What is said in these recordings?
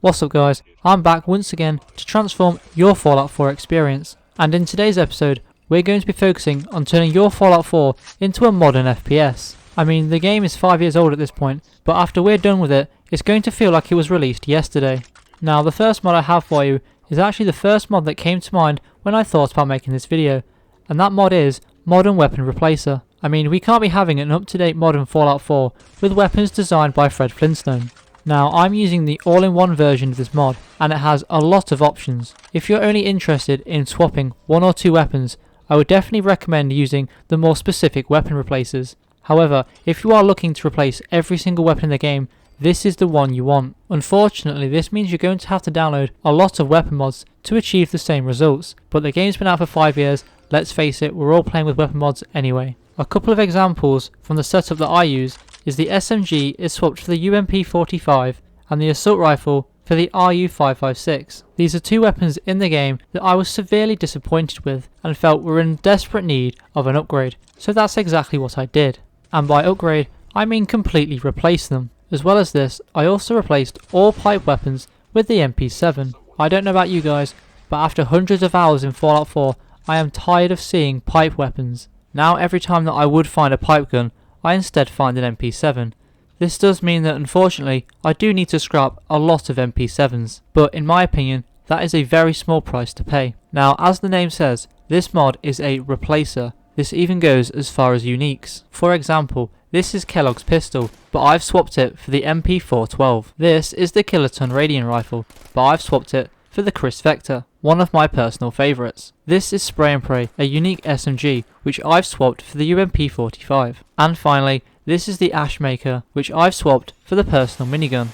What's up guys, I'm back once again to transform your Fallout 4 experience, and in today's episode we're going to be focusing on turning your Fallout 4 into a modern FPS. I mean, the game is 5 years old at this point, but after we're done with it, it's going to feel like it was released yesterday. Now the first mod I have for you is actually the first mod that came to mind when I thought about making this video, and that mod is Modern Weapon Replacer. I mean, we can't be having an up-to-date modern Fallout 4 with weapons designed by Fred Flintstone. Now, I'm using the all-in-one version of this mod, and it has a lot of options. If you're only interested in swapping one or two weapons, I would definitely recommend using the more specific weapon replacers. However, if you are looking to replace every single weapon in the game, this is the one you want. Unfortunately, this means you're going to have to download a lot of weapon mods to achieve the same results, but the game's been out for 5 years, let's face it, we're all playing with weapon mods anyway. A couple of examples from the setup that I use is the SMG is swapped for the UMP45 and the assault rifle for the RU556. These are two weapons in the game that I was severely disappointed with and felt were in desperate need of an upgrade, so that's exactly what I did. And by upgrade, I mean completely replace them. As well as this, I also replaced all pipe weapons with the MP7. I don't know about you guys, but after hundreds of hours in Fallout 4, I am tired of seeing pipe weapons. Now every time that I would find a pipe gun, I instead find an MP7. This does mean that unfortunately, I do need to scrap a lot of MP7s, but in my opinion, that is a very small price to pay. Now, as the name says, this mod is a replacer. This even goes as far as uniques. For example, this is Kellogg's pistol, but I've swapped it for the MP412. This is the Kiloton Radiant rifle, but I've swapped it for the Chris Vector, one of my personal favourites. This is Spray and Pray, a unique SMG, which I've swapped for the UMP45. And finally, this is the Ashmaker, which I've swapped for the personal minigun.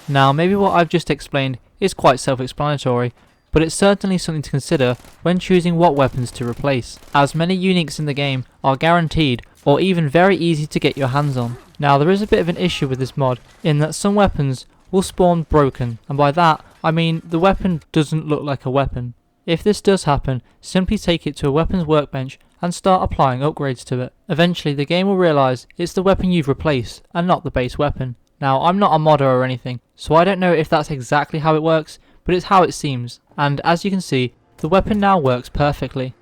Now, maybe what I've just explained is quite self-explanatory, but it's certainly something to consider when choosing what weapons to replace, as many uniques in the game are guaranteed or even very easy to get your hands on. Now, there is a bit of an issue with this mod in that some weapons will spawn broken, and by that I mean the weapon doesn't look like a weapon. If this does happen, simply take it to a weapons workbench and start applying upgrades to it. Eventually the game will realise it's the weapon you've replaced and not the base weapon. Now, I'm not a modder or anything, so I don't know if that's exactly how it works, but it's how it seems, and as you can see, the weapon now works perfectly.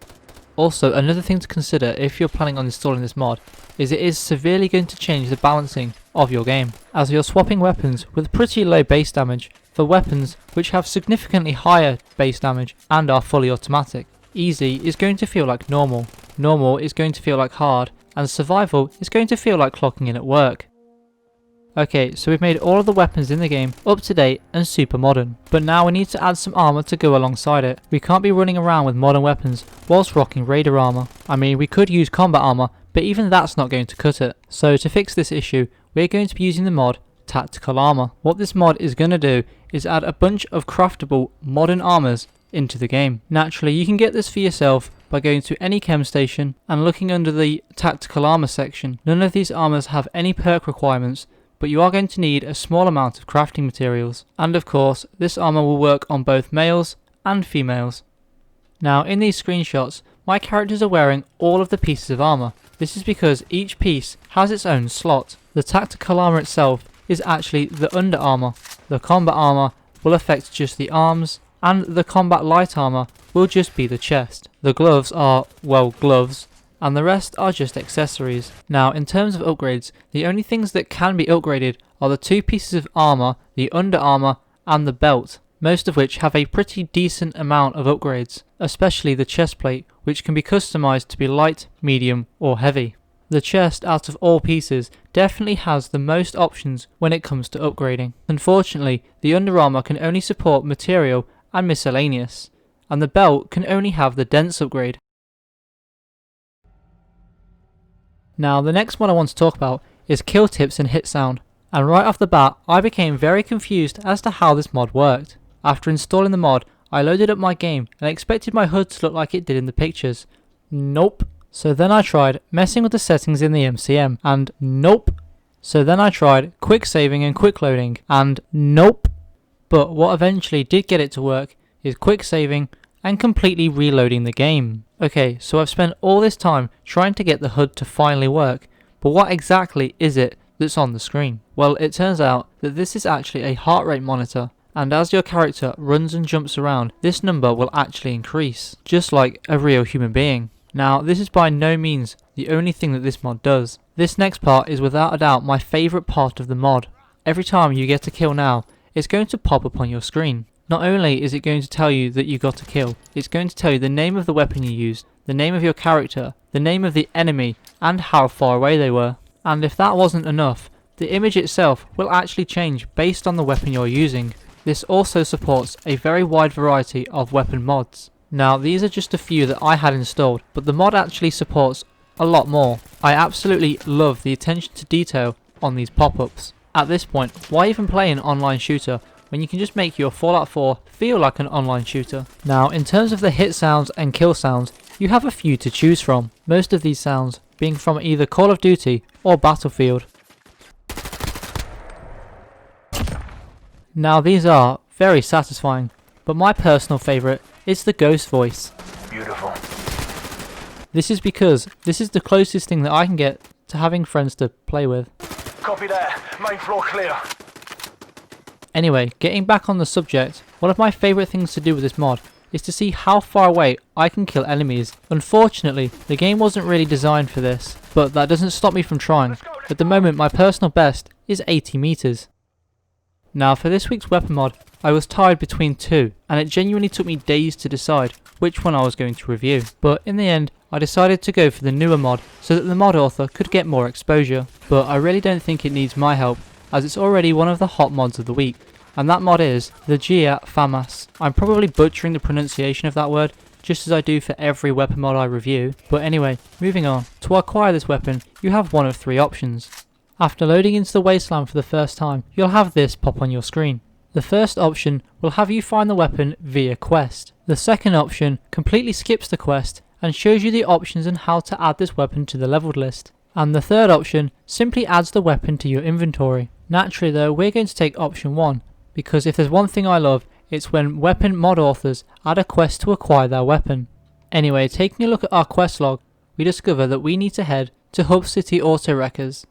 Also, another thing to consider if you're planning on installing this mod is it is severely going to change the balancing of your game, as you're swapping weapons with pretty low base damage for weapons which have significantly higher base damage and are fully automatic. Easy is going to feel like normal, normal is going to feel like hard, and survival is going to feel like clocking in at work. Okay, so we've made all of the weapons in the game up to date and super modern, but now we need to add some armor to go alongside it. We can't be running around with modern weapons whilst rocking raider armor. I mean, we could use combat armor, but even that's not going to cut it. So to fix this issue, we're going to be using the mod Tactical Armor. What this mod is going to do is add a bunch of craftable modern armors into the game. Naturally, you can get this for yourself by going to any chem station and looking under the Tactical Armor section. None of these armors have any perk requirements, but you are going to need a small amount of crafting materials. And of course, this armor will work on both males and females. Now, in these screenshots, my characters are wearing all of the pieces of armor. This is because each piece has its own slot. The tactical armor itself is actually the under armor. The combat armor will affect just the arms, and the combat light armor will just be the chest. The gloves are, well, gloves, and the rest are just accessories. Now, in terms of upgrades, the only things that can be upgraded are the two pieces of armor, the under armor, and the belt, most of which have a pretty decent amount of upgrades, especially the chest plate, which can be customized to be light, medium, or heavy. The chest, out of all pieces, definitely has the most options when it comes to upgrading. Unfortunately, the under armor can only support material and miscellaneous, and the belt can only have the dense upgrade. Now, the next one I want to talk about is kill tips and hit sound, and right off the bat I became very confused as to how this mod worked. After installing the mod, I loaded up my game and expected my HUD to look like it did in the pictures. Nope. So then I tried messing with the settings in the MCM, and nope. So then I tried quick saving and quick loading, and nope. But what eventually did get it to work is quick saving and completely reloading the game. Okay, so I've spent all this time trying to get the HUD to finally work, but what exactly is it that's on the screen? Well, it turns out that this is actually a heart rate monitor, and as your character runs and jumps around, this number will actually increase, just like a real human being. Now, this is by no means the only thing that this mod does. This next part is without a doubt my favourite part of the mod. Every time you get a kill now, it's going to pop up on your screen. Not only is it going to tell you that you got a kill, it's going to tell you the name of the weapon you used, the name of your character, the name of the enemy, and how far away they were. And if that wasn't enough, the image itself will actually change based on the weapon you're using. This also supports a very wide variety of weapon mods. Now, these are just a few that I had installed, but the mod actually supports a lot more. I absolutely love the attention to detail on these pop-ups. At this point, why even play an online shooter when you can just make your Fallout 4 feel like an online shooter? Now, in terms of the hit sounds and kill sounds, you have a few to choose from, most of these sounds being from either Call of Duty or Battlefield. Now, these are very satisfying, but my personal favourite is the ghost voice. Beautiful. This is because this is the closest thing that I can get to having friends to play with. Copy that. Main floor clear. Anyway, getting back on the subject, one of my favourite things to do with this mod is to see how far away I can kill enemies. Unfortunately, the game wasn't really designed for this, but that doesn't stop me from trying. At the moment, my personal best is 80 meters. Now, for this week's weapon mod, I was tied between two, and it genuinely took me days to decide which one I was going to review. But in the end, I decided to go for the newer mod so that the mod author could get more exposure. But I really don't think it needs my help, as it's already one of the hot mods of the week, and that mod is the GIAT FAMAS. I'm probably butchering the pronunciation of that word, just as I do for every weapon mod I review. But anyway, moving on. To acquire this weapon, you have one of three options. After loading into the wasteland for the first time, you'll have this pop on your screen. The first option will have you find the weapon via quest. The second option completely skips the quest and shows you the options on how to add this weapon to the leveled list. And the third option simply adds the weapon to your inventory. Naturally though, we're going to take option 1, because if there's one thing I love, it's when weapon mod authors add a quest to acquire their weapon. Anyway, taking a look at our quest log, we discover that we need to head to Hub City Auto Wreckers.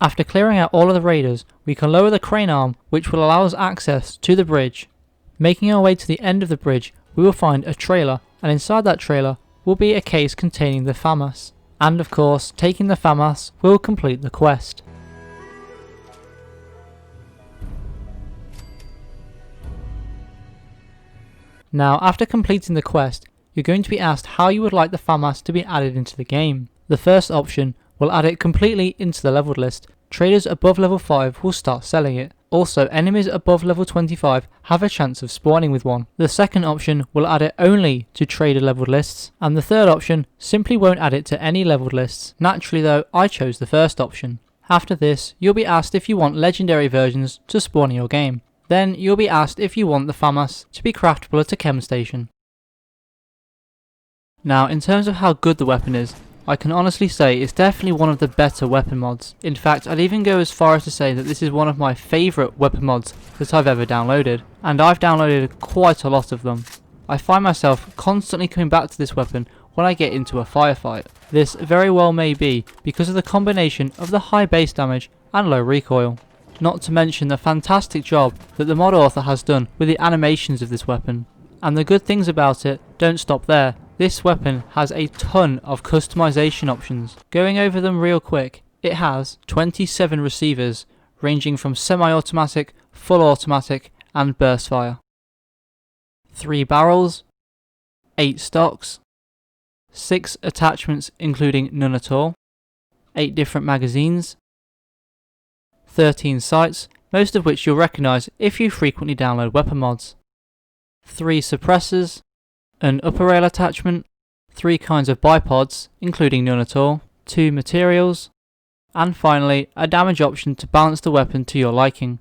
After clearing out all of the raiders, we can lower the crane arm, which will allow us access to the bridge. Making our way to the end of the bridge, we will find a trailer, and inside that trailer will be a case containing the FAMAS. And of course, taking the FAMAS will complete the quest. Now, after completing the quest, you're going to be asked how you would like the FAMAS to be added into the game. The first option will add it completely into the leveled list. Traders above level 5 will start selling it. Also, enemies above level 25 have a chance of spawning with one. The second option will add it only to trader leveled lists, and the third option simply won't add it to any leveled lists. Naturally though, I chose the first option. After this, you'll be asked if you want legendary versions to spawn in your game. Then you'll be asked if you want the FAMAS to be craftable at a chem station. Now, in terms of how good the weapon is, I can honestly say it's definitely one of the better weapon mods. In fact, I'd even go as far as to say that this is one of my favourite weapon mods that I've ever downloaded. And I've downloaded quite a lot of them. I find myself constantly coming back to this weapon when I get into a firefight. This very well may be because of the combination of the high base damage and low recoil. Not to mention the fantastic job that the mod author has done with the animations of this weapon. And the good things about it don't stop there. This weapon has a ton of customization options. Going over them real quick, it has 27 receivers ranging from semi-automatic, full automatic and burst fire, 3 barrels, 8 stocks, 6 attachments including none at all, 8 different magazines, 13 sights, most of which you'll recognise if you frequently download weapon mods, 3 suppressors, an upper rail attachment, 3 kinds of bipods, including none at all, 2 materials, and finally a damage option to balance the weapon to your liking.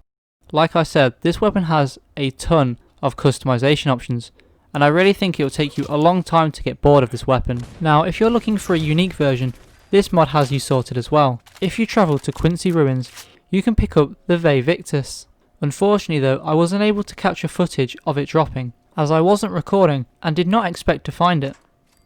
Like I said, this weapon has a ton of customization options, and I really think it will take you a long time to get bored of this weapon. Now, if you're looking for a unique version, this mod has you sorted as well. If you travel to Quincy Ruins, you can pick up the Ve Victus. Unfortunately though, I wasn't able to capture footage of it dropping, as I wasn't recording and did not expect to find it.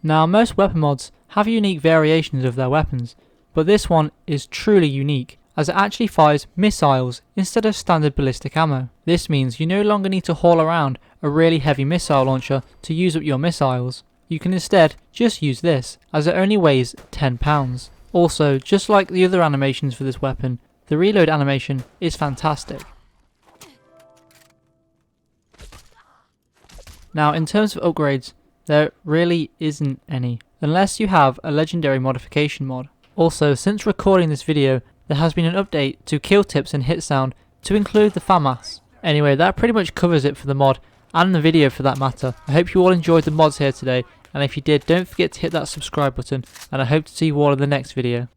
Now, most weapon mods have unique variations of their weapons, but this one is truly unique as it actually fires missiles instead of standard ballistic ammo. This means you no longer need to haul around a really heavy missile launcher to use up your missiles. You can instead just use this, as it only weighs 10 pounds. Also, just like the other animations for this weapon, the reload animation is fantastic. Now in terms of upgrades, there really isn't any, unless you have a legendary modification mod. Also, since recording this video, there has been an update to kill tips and hit sound to include the FAMAS. Anyway, that pretty much covers it for the mod, and the video for that matter. I hope you all enjoyed the mods here today, and if you did, don't forget to hit that subscribe button, and I hope to see you all in the next video.